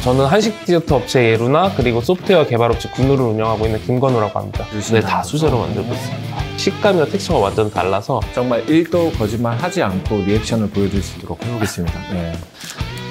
저는 한식 디저트 업체 예루나 그리고 소프트웨어 개발 업체 군우를 운영하고 있는 김건우라고 합니다. 네, 다 수제로 만들고 있습니다. 식감이나 텍스처가 완전 달라서 정말 1도 거짓말 하지 않고 리액션을 보여드릴 수 있도록 해보겠습니다. 네.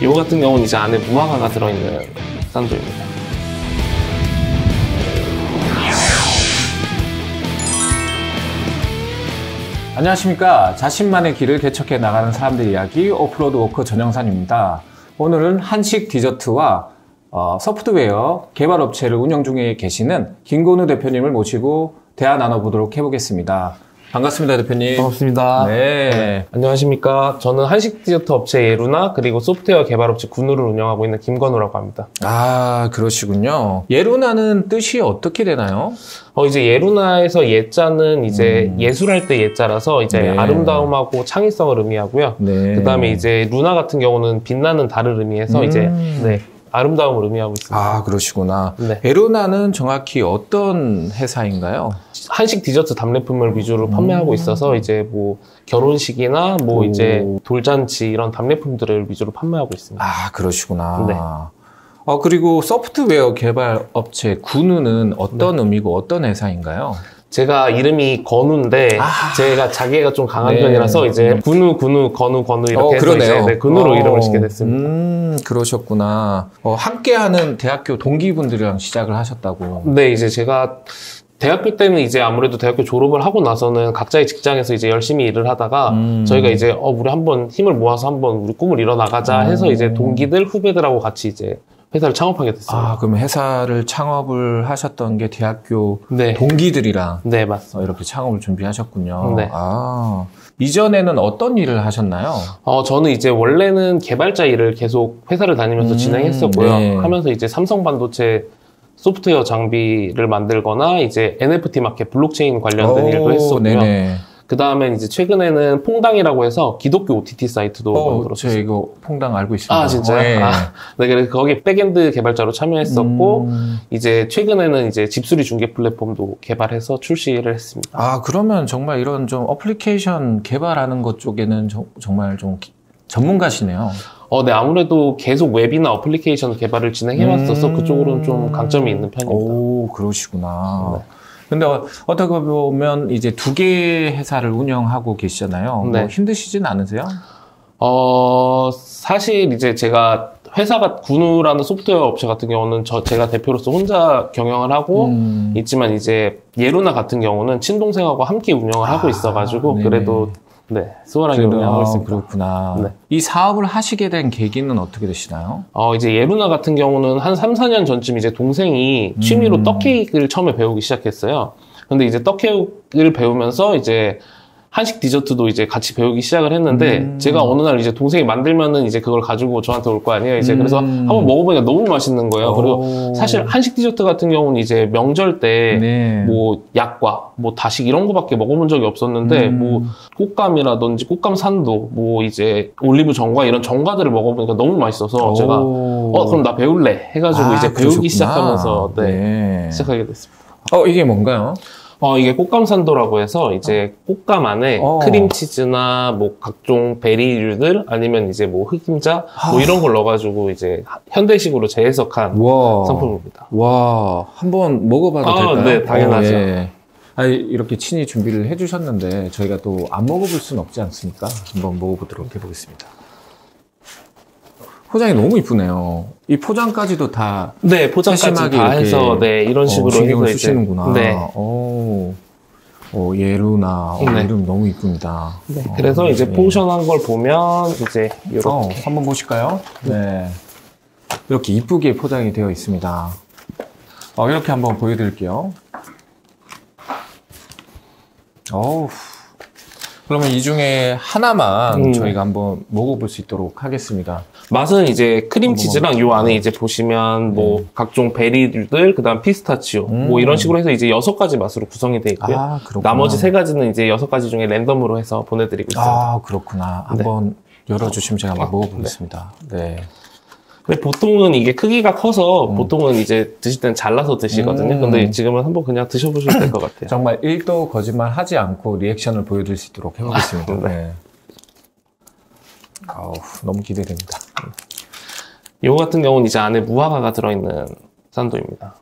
이거 같은 경우는 이제 안에 무화과가 들어있는 산도입니다. 안녕하십니까. 자신만의 길을 개척해 나가는 사람들 이야기 오프로드 워커 전영산입니다. 오늘은 한식 디저트와 소프트웨어 개발 업체를 운영 중에 계시는 김건우 대표님을 모시고 대화 나눠보도록 해보겠습니다. 반갑습니다, 대표님. 반갑습니다. 네. 안녕하십니까. 저는 한식 디저트 업체 예루나 그리고 소프트웨어 개발 업체 군우를 운영하고 있는 김건우라고 합니다. 아, 그러시군요. 예루나는 뜻이 어떻게 되나요? 이제 예루나에서 예자는 이제 예술할 때 예자라서 이제 네. 아름다움하고 창의성을 의미하고요. 네. 그 다음에 이제 루나 같은 경우는 빛나는 달을 의미해서 이제 네, 아름다움을 의미하고 있습니다. 아, 그러시구나. 네. 예루나는 정확히 어떤 회사인가요? 한식 디저트 답례품을 위주로 판매하고 있어서 이제 뭐 결혼식이나 뭐 이제 돌잔치 이런 답례품들을 위주로 판매하고 있습니다. 아, 그러시구나. 네. 그리고 소프트웨어 개발 업체 군우는 어떤 의미고 어떤 회사인가요? 제가 이름이 건우인데 제가 자기애가 좀 강한 편이라서 이제 군우, 건우 이렇게 해서 그러네요. 이제 군우로 이름을 짓게 됐습니다. 그러셨구나. 함께하는 대학교 동기분들이랑 시작을 하셨다고. 네, 이제 제가 대학교 때는 이제 아무래도 대학교 졸업을 하고 나서는 각자의 직장에서 이제 열심히 일을 하다가 저희가 이제 우리 한번 힘을 모아서 한번 우리 꿈을 이뤄 나가자 해서 이제 동기들, 후배들하고 같이 이제 회사를 창업하게 됐습니다. 아, 그럼 회사를 창업을 하셨던 게 대학교 네. 동기들이랑 네, 맞습니다. 이렇게 창업을 준비하셨군요. 네. 아, 이전에는 어떤 일을 하셨나요? 저는 이제 원래는 개발자 일을 계속 회사를 다니면서 진행했었고요. 네. 하면서 이제 삼성 반도체 소프트웨어 장비를 만들거나 이제 NFT 마켓 블록체인 관련된 일도 했었고요. 네네. 그 다음에 이제 최근에는 퐁당이라고 해서 기독교 OTT 사이트도 만들었어요. 저 이거 퐁당 알고 있습니다. 아, 진짜요? 네. 네, 그래서 거기 백엔드 개발자로 참여했었고, 이제 최근에는 이제 집수리 중개 플랫폼도 개발해서 출시를 했습니다. 아, 그러면 정말 이런 좀 어플리케이션 개발하는 것 쪽에는 정말 좀 전문가시네요. 네, 아무래도 계속 웹이나 어플리케이션 개발을 진행해왔어서 그쪽으로는 좀 강점이 있는 편입니다. 오, 그러시구나. 네. 근데 어떻게 보면 이제 두 개의 회사를 운영하고 계시잖아요. 네. 뭐 힘드시진 않으세요? 사실 이제 제가 회사가 군우라는 소프트웨어 업체 같은 경우는 제가 대표로서 혼자 경영을 하고 있지만 이제 예루나 같은 경우는 친동생하고 함께 운영을 하고 있어가지고 네네. 그래도 네, 수월하게 운영하고 있습니다. 그렇구나. 네. 이 사업을 하시게 된 계기는 어떻게 되시나요? 이제 예루나 같은 경우는 한 3, 4년 전쯤 이제 동생이 취미로 떡케이크를 처음에 배우기 시작했어요. 근데 이제 떡케이크를 배우면서 이제 한식 디저트도 이제 같이 배우기 시작을 했는데 제가 어느 날 이제 동생이 만들면은 이제 그걸 가지고 저한테 올 거 아니에요. 이제 그래서 한번 먹어보니까 너무 맛있는 거예요. 그리고 사실 한식 디저트 같은 경우는 이제 명절 때 네. 뭐 약과 뭐 다식 이런 거밖에 먹어본 적이 없었는데 뭐 꽃감이라든지 꽃감 산도 뭐 이제 올리브 전과 이런 전과들을 먹어보니까 너무 맛있어서 제가 그럼 나 배울래 해가지고 이제 배우기 그러셨구나. 시작하면서 네. 시작하게 됐습니다. 이게 뭔가요? 이게 꽃감산도라고 해서 이제 꽃감 안에 크림치즈나 뭐 각종 베리류들 아니면 이제 뭐 흑임자 뭐 이런 걸 넣어가지고 이제 현대식으로 재해석한 상품입니다. 와, 한번 먹어봐도 될까요? 네, 당연하죠. 예. 이렇게 친히 준비를 해주셨는데 저희가 또 안 먹어볼 수는 없지 않습니까? 한번 먹어보도록 해보겠습니다. 포장이 너무 이쁘네요. 이 포장까지도 다 네, 포장까지 다 해서 네 이런 식으로 신경을 해서 쓰시는구나. 네. 예루나 네. 이름 너무 이쁩니다. 네, 그래서 이제 포션한 걸 보면 이제 이렇게 한번 보실까요? 네, 이렇게 이쁘게 포장이 되어 있습니다. 이렇게 한번 보여드릴게요. 그러면 이 중에 하나만 저희가 한번 먹어볼 수 있도록 하겠습니다. 맛은 이제 크림치즈랑 요 안에 이제 보시면 뭐 각종 베리들, 그다음 피스타치오 뭐 이런 식으로 해서 이제 6가지 맛으로 구성이 되어 있고요. 나머지 3가지는 이제 6가지 중에 랜덤으로 해서 보내드리고 있습니다. 그렇구나. 한번 열어주시면 제가 한번 먹어보겠습니다. 네. 근데 보통은 이게 크기가 커서 보통은 이제 드실 때는 잘라서 드시거든요. 근데 지금은 한번 그냥 드셔보셔도 될 것 같아요. 정말 1도 거짓말 하지 않고 리액션을 보여드릴 수 있도록 해보겠습니다. 네. 너무 기대됩니다. 이거 같은 경우는 이제 안에 무화과가 들어있는 산도입니다.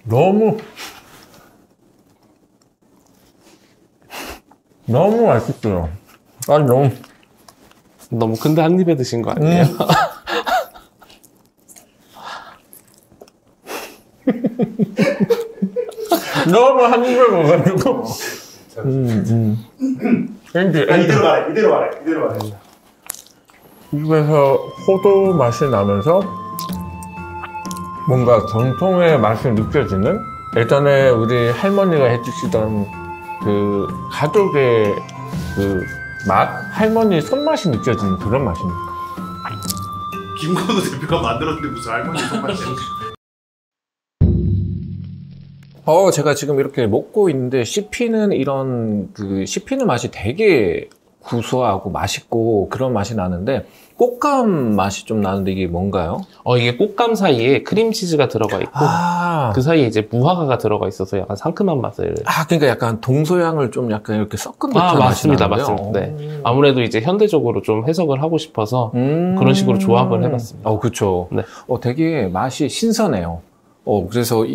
너무 맛있어요. 너무 큰데 한 입에 드신 거 아니에요? 너무 한 입에 먹어가지고. 이대로 말해. 입에서 포도 맛이 나면서 뭔가 전통의 맛이 느껴지는, 예전에 우리 할머니가 해주시던 그 가족의 그 맛? 할머니 손맛이 느껴지는 그런 맛입니다. 김건우 대표가 만들었는데 무슨 할머니 손맛이 제가 지금 이렇게 먹고 있는데 씹히는 씹히는 맛이 되게 구수하고 맛있고 그런 맛이 나는데, 꽃감 맛이 좀 나는데 이게 뭔가요? 이게 꽃감 사이에 크림치즈가 들어가 있고, 그 사이에 이제 무화과가 들어가 있어서 약간 상큼한 맛을. 그러니까 약간 동서양을 좀 약간 이렇게 섞은 듯한 맛이 맞습니다. 나는데요? 네. 아무래도 이제 현대적으로 좀 해석을 하고 싶어서 그런 식으로 조합을 해봤습니다. 그렇죠. 네. 되게 맛이 신선해요. 그래서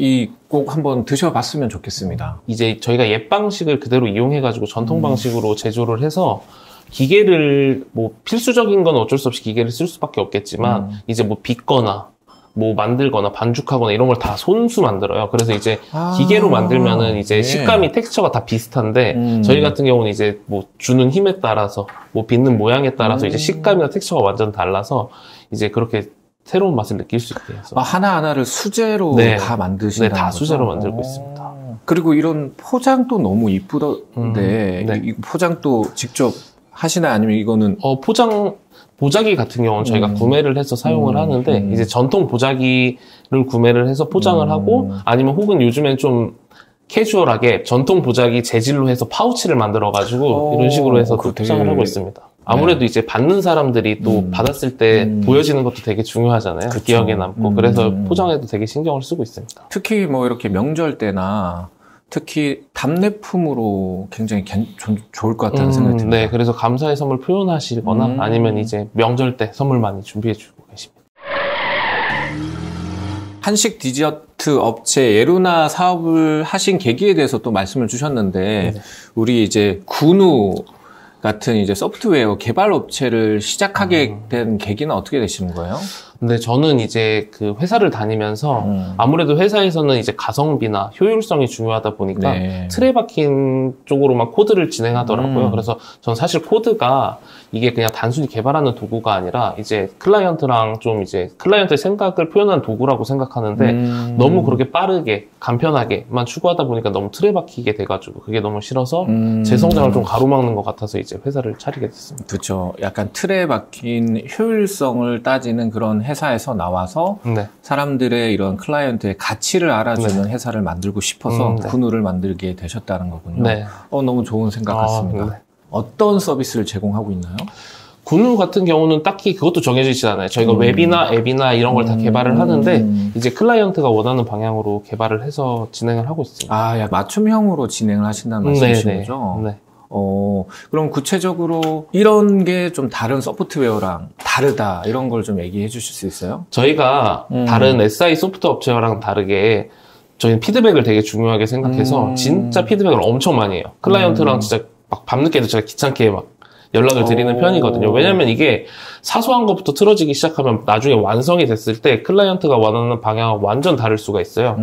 꼭 한번 드셔봤으면 좋겠습니다. 이제 저희가 옛 방식을 그대로 이용해가지고 전통 방식으로 제조를 해서, 기계를 필수적인 건 어쩔 수 없이 기계를 쓸 수밖에 없겠지만, 이제 빚거나 만들거나 반죽하거나 이런 걸 다 손수 만들어요. 그래서 이제 기계로 만들면은 이제 식감이 텍스처가 다 비슷한데, 저희 같은 경우는 이제 주는 힘에 따라서 빚는 모양에 따라서 이제 식감이나 텍스처가 완전 달라서 이제 그렇게 새로운 맛을 느낄 수 있게 해서 하나하나를 수제로 다 만드신다는 다 거죠? 수제로 만들고 있습니다. 그리고 이런 포장도 너무 이쁘던데 이 포장도 직접 하시나, 아니면 이거는 보자기 같은 경우는 저희가 구매를 해서 사용을 하는데, 이제 전통 보자기를 구매를 해서 포장을 하고, 아니면 혹은 요즘엔 좀 캐주얼하게 전통 보자기 재질로 해서 파우치를 만들어가지고 이런 식으로 해서 또 포장을 하고 있습니다. 아무래도 이제 받는 사람들이 또 받았을 때 보여지는 것도 되게 중요하잖아요. 그쵸. 기억에 남고. 그래서 포장에도 되게 신경을 쓰고 있습니다. 특히 이렇게 명절 때나 특히 답례품으로 굉장히 좋을 것 같다는 생각이 듭니다. 네, 그래서 감사의 선물 표현하시거나 아니면 이제 명절 때 선물 많이 준비해주고 계십니다. 한식 디저트 업체 예루나 사업을 하신 계기에 대해서 또 말씀을 주셨는데, 우리 이제 군우 같은 이제 소프트웨어 개발 업체를 시작하게 된 계기는 어떻게 되시는 거예요? 근데 저는 이제 그 회사를 다니면서 아무래도 회사에서는 이제 가성비나 효율성이 중요하다 보니까 틀에 박힌 쪽으로만 코드를 진행하더라고요. 그래서 전 사실 코드가 이게 그냥 단순히 개발하는 도구가 아니라 이제 클라이언트랑 좀 이제 클라이언트의 생각을 표현하는 도구라고 생각하는데, 너무 그렇게 빠르게 간편하게만 추구하다 보니까 너무 틀에 박히게 돼가지고 그게 너무 싫어서 제 성장을 좀 가로막는 것 같아서 이제 회사를 차리게 됐습니다. 그렇죠. 약간 틀에 박힌 효율성을 따지는 그런 회사에서 나와서 사람들의 이런 클라이언트의 가치를 알아주는 회사를 만들고 싶어서 군우를 만들게 되셨다는 거군요. 너무 좋은 생각 같습니다. 어떤 서비스를 제공하고 있나요? 군우 같은 경우는 딱히 그것도 정해지지 않아요. 저희가 웹이나 앱이나 이런 걸 다 개발을 하는데, 이제 클라이언트가 원하는 방향으로 개발을 해서 진행을 하고 있습니다. 약 맞춤형으로 진행을 하신다는 말씀이신 거죠? 네. 그럼 구체적으로 이런 게 좀 다른 소프트웨어랑 다르다, 이런 걸 좀 얘기해 주실 수 있어요? 저희가 다른 SI 소프트 업체랑 다르게 저희는 피드백을 되게 중요하게 생각해서 진짜 피드백을 엄청 많이 해요. 클라이언트랑 진짜 막 밤늦게도 제가 귀찮게 막 연락을 드리는 편이거든요. 왜냐면 이게 사소한 것부터 틀어지기 시작하면 나중에 완성이 됐을 때 클라이언트가 원하는 방향과 완전 다를 수가 있어요.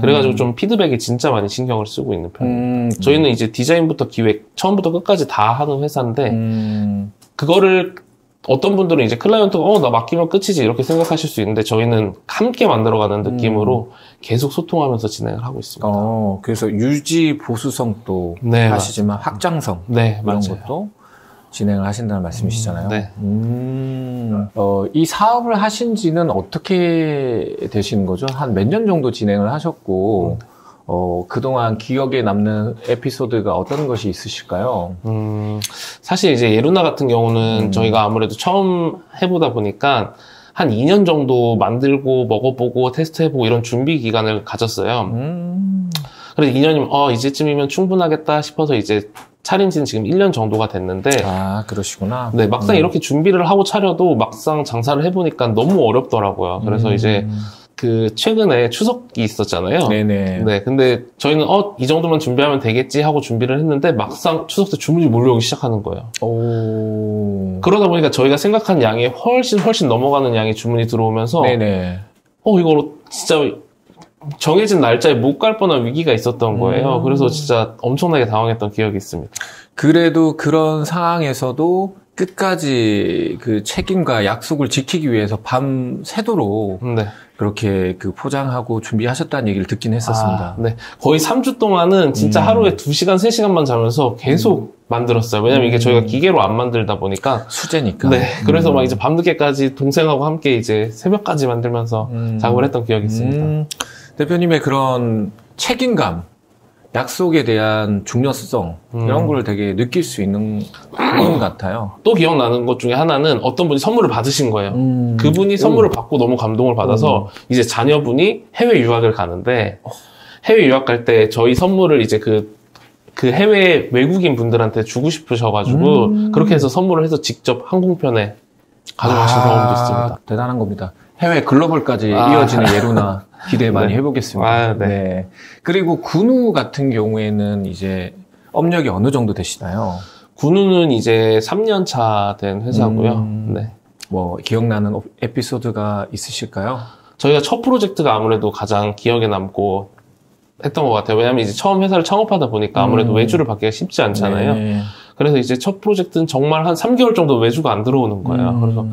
그래가지고 좀 피드백에 진짜 많이 신경을 쓰고 있는 편입니다. 저희는 이제 디자인부터 기획, 처음부터 끝까지 다 하는 회사인데, 그거를 어떤 분들은 이제 클라이언트가 나 맡기면 끝이지 이렇게 생각하실 수 있는데, 저희는 함께 만들어가는 느낌으로 계속 소통하면서 진행을 하고 있습니다. 그래서 유지 보수성도 하시지만 확장성 이런 것도 진행을 하신다는 말씀이시잖아요. 이 사업을 하신 지는 어떻게 되시는 거죠? 한 몇 년 정도 진행을 하셨고, 그동안 기억에 남는 에피소드가 어떤 것이 있으실까요? 사실 이제 예루나 같은 경우는 저희가 아무래도 처음 해보다 보니까 한 2년 정도 만들고 먹어보고 테스트해보고 이런 준비 기간을 가졌어요. 그래서 2년이면 이제쯤이면 충분하겠다 싶어서 이제 차린 지는 지금 1년 정도가 됐는데 아, 그러시구나. 네, 막상 이렇게 준비를 하고 차려도 막상 장사를 해보니까 너무 어렵더라고요. 그래서 이제 그 최근에 추석이 있었잖아요. 네네. 네, 근데 저희는 이 정도만 준비하면 되겠지 하고 준비를 했는데 막상 추석 때 주문이 몰려오기 시작하는 거예요. 오. 그러다 보니까 저희가 생각한 양이 훨씬 넘어가는 양의 주문이 들어오면서 네네. 이거 진짜 정해진 날짜에 못 갈 뻔한 위기가 있었던 거예요. 그래서 진짜 엄청나게 당황했던 기억이 있습니다. 그래도 그런 상황에서도 끝까지 그 책임과 약속을 지키기 위해서 밤 새도록 네. 그렇게 그 포장하고 준비하셨다는 얘기를 듣긴 했었습니다. 네. 거의 3주 동안은 진짜 하루에 2시간, 3시간만 자면서 계속 만들었어요. 왜냐면 이게 저희가 기계로 안 만들다 보니까. 수제니까. 네. 그래서 막 이제 밤늦게까지 동생하고 함께 이제 새벽까지 만들면서 작업을 했던 기억이 있습니다. 대표님의 그런 책임감, 약속에 대한 중요성, 이런 걸 되게 느낄 수 있는 부분 같아요. 또 기억나는 것 중에 하나는 어떤 분이 선물을 받으신 거예요. 그분이 선물을 받고 너무 감동을 받아서 이제 자녀분이 해외 유학을 가는데 해외 유학 갈 때 저희 선물을 이제 그 해외 외국인 분들한테 주고 싶으셔가지고 그렇게 해서 선물을 해서 직접 항공편에 가져가신 경험도 있습니다. 대단한 겁니다. 해외 글로벌까지 이어지는 예로나 기대 많이 해보겠습니다. 네. 그리고 군우 같은 경우에는 이제 업력이 어느 정도 되시나요? 군우는 이제 3년 차 된 회사고요. 네. 뭐 기억나는 에피소드가 있으실까요? 저희가 첫 프로젝트가 아무래도 가장 기억에 남고 했던 것 같아요. 왜냐하면 이제 처음 회사를 창업하다 보니까 아무래도 외주를 받기가 쉽지 않잖아요. 네. 그래서 이제 첫 프로젝트는 정말 한 3개월 정도 외주가 안 들어오는 거예요. 그래서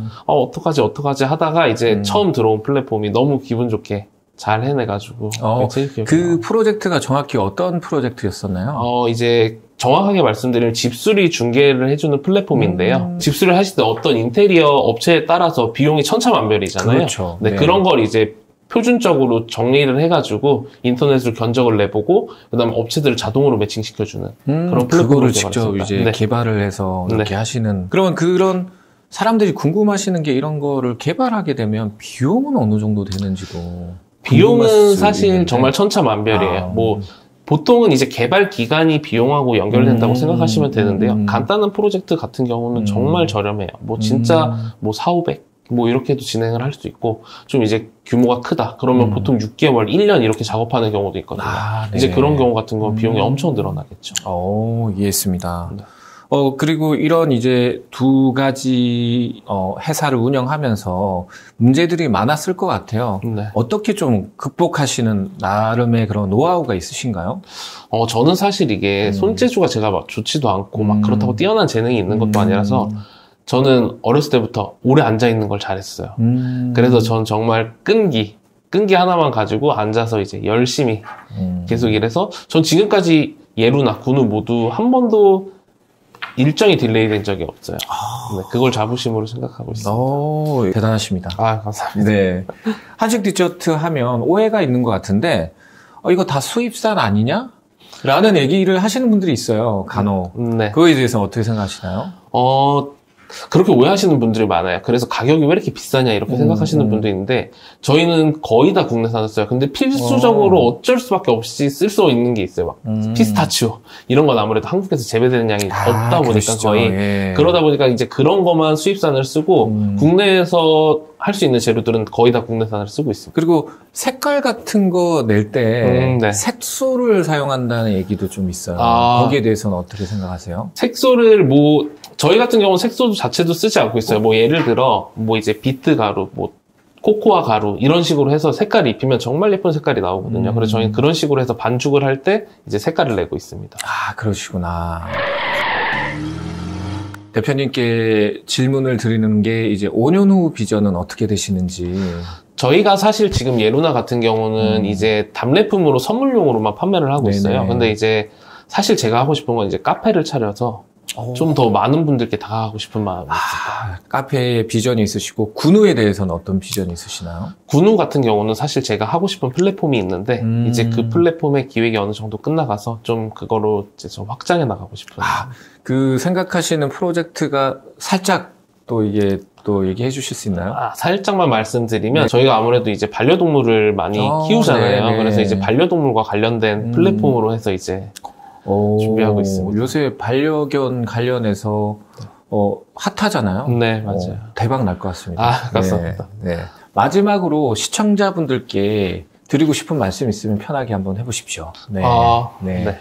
어떡하지 하다가 이제 처음 들어온 플랫폼이 너무 기분 좋게 잘 해내가지고 제일 기억에 그 나요. 프로젝트가 정확히 어떤 프로젝트였었나요? 이제 정확하게 말씀드리면 집수리 중개를 해주는 플랫폼인데요. 집수리를 하실 때 어떤 인테리어 업체에 따라서 비용이 천차만별이잖아요. 그렇죠. 네, 그런 걸 이제 표준적으로 정리를 해가지고 인터넷으로 견적을 내보고 그다음에 업체들을 자동으로 매칭시켜주는 그런 플랫폼을 그거를 직접 이제 네. 개발을 해서 이렇게 하시는. 그러면 그런 사람들이 궁금하시는 게 이런 거를 개발하게 되면 비용은 어느 정도 되는지도. 비용은 사실 정말 천차만별이에요. 뭐 보통은 이제 개발 기간이 비용하고 연결된다고 생각하시면 되는데요. 간단한 프로젝트 같은 경우는 정말 저렴해요. 뭐 진짜 뭐 4,500 뭐 이렇게도 진행을 할 수 있고 좀 이제 규모가 크다. 그러면 보통 6개월, 1년 이렇게 작업하는 경우도 있거든요. 이제 그런 경우 같은 건 비용이 엄청 늘어나겠죠. 이해했습니다. 네. 그리고 이런 이제 두 가지, 회사를 운영하면서 문제들이 많았을 것 같아요. 네. 어떻게 좀 극복하시는 나름의 그런 노하우가 있으신가요? 저는 사실 이게 손재주가 제가 막 좋지도 않고 막 그렇다고 뛰어난 재능이 있는 것도 아니라서 저는 어렸을 때부터 오래 앉아있는 걸 잘했어요. 그래서 전 정말 끈기 하나만 가지고 앉아서 이제 열심히 계속 일해서 전 지금까지 예루나 군우 모두 한 번도 일정이 딜레이 된 적이 없어요. 네, 그걸 자부심으로 생각하고 있습니다. 대단하십니다. 감사합니다. 네. 한식 디저트 하면 오해가 있는 것 같은데, 이거 다 수입산 아니냐? 라는 얘기를 하시는 분들이 있어요, 간혹. 네. 그거에 대해서는 어떻게 생각하시나요? 그렇게 오해하시는 분들이 많아요. 그래서 가격이 왜 이렇게 비싸냐 이렇게 생각하시는 분도 있는데 저희는 거의 다 국내산을 써요. 근데 필수적으로 어쩔 수밖에 없이 쓸 수 있는 게 있어요. 막 피스타치오 이런 건 아무래도 한국에서 재배되는 양이 없다 보니까 그러시죠. 거의 그러다 보니까 이제 그런 것만 수입산을 쓰고 국내에서 할 수 있는 재료들은 거의 다 국내산을 쓰고 있습니다. 그리고 색깔 같은 거 낼 때 네. 색소를 사용한다는 얘기도 좀 있어요. 거기에 대해서는 어떻게 생각하세요? 색소를 저희 같은 경우는 색소 자체도 쓰지 않고 있어요. 뭐 예를 들어 뭐 이제 비트 가루, 뭐 코코아 가루 이런 식으로 해서 색깔을 입히면 정말 예쁜 색깔이 나오거든요. 그래서 저희는 그런 식으로 해서 반죽을 할 때 이제 색깔을 내고 있습니다. 그러시구나. 대표님께 질문을 드리는 게 이제 5년 후 비전은 어떻게 되시는지. 저희가 사실 지금 예루나 같은 경우는 이제 답례품으로 선물용으로만 판매를 하고 있어요. 근데 이제 사실 제가 하고 싶은 건 이제 카페를 차려서 좀 더 많은 분들께 다가가고 싶은 마음이 있습니다. 카페에 비전이 있으시고 군우에 대해서는 어떤 비전이 있으시나요? 군우 같은 경우는 사실 제가 하고 싶은 플랫폼이 있는데 이제 그 플랫폼의 기획이 어느 정도 끝나가서 좀 그거로 이제 좀 확장해 나가고 싶은 그 생각하시는 프로젝트가 살짝 또 이게 또 얘기해 주실 수 있나요? 살짝만 말씀드리면 저희가 아무래도 이제 반려동물을 많이 키우잖아요. 네네. 그래서 이제 반려동물과 관련된 플랫폼으로 해서 이제 준비하고 있습니다. 요새 반려견 관련해서 핫하잖아요. 네, 맞아요. 대박 날 것 같습니다. 감사합니다. 네. 마지막으로 시청자분들께 드리고 싶은 말씀 있으면 편하게 한번 해보십시오. 네. 네.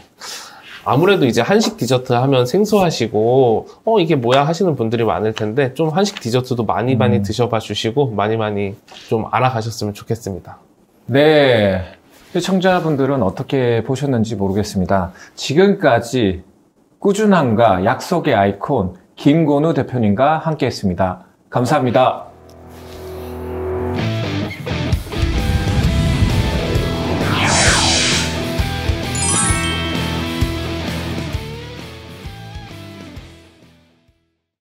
아무래도 이제 한식 디저트 하면 생소하시고, 이게 뭐야 하시는 분들이 많을 텐데, 좀 한식 디저트도 많이 드셔봐 주시고, 많이 좀 알아가셨으면 좋겠습니다. 네. 시청자분들은 어떻게 보셨는지 모르겠습니다. 지금까지 꾸준함과 약속의 아이콘, 김건우 대표님과 함께 했습니다. 감사합니다.